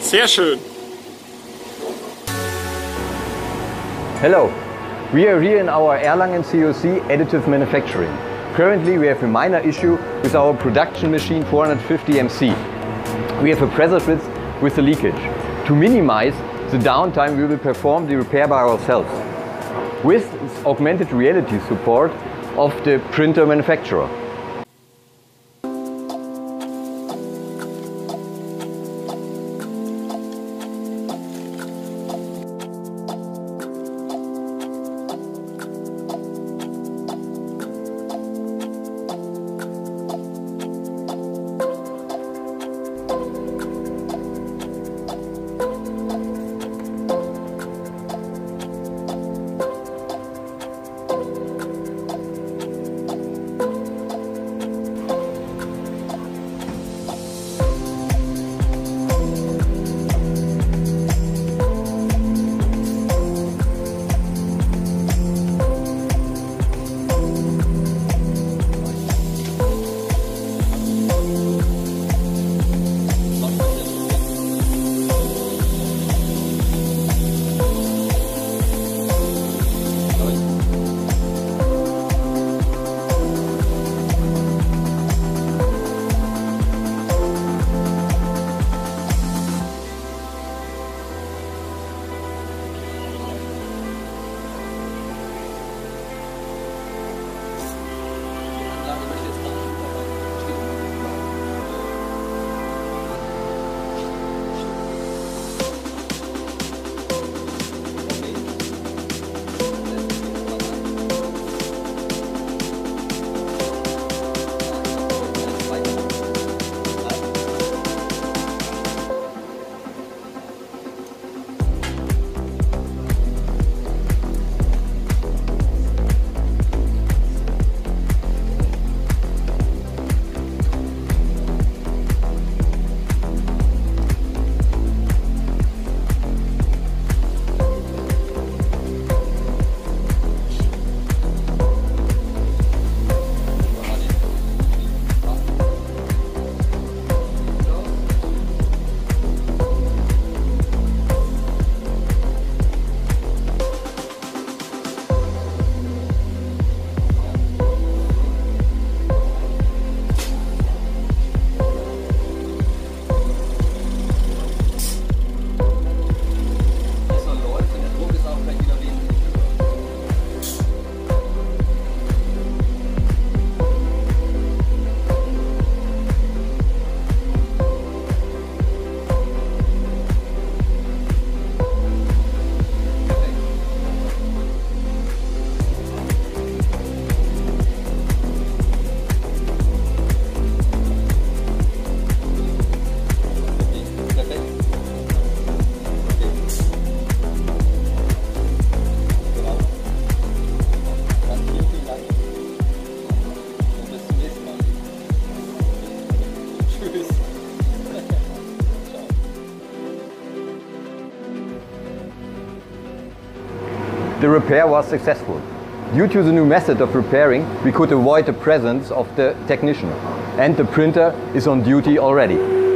Sehr schön. Hello, we are here in our Erlangen COC Additive Manufacturing. Currently we have a minor issue with our production machine 450 MC. We have a pressure switch with a leakage. To minimize the downtime, we will perform the repair by ourselves with augmented reality support of the printer manufacturer. The repair was successful. Due to the new method of repairing, we could avoid the presence of the technician, and the printer is on duty already.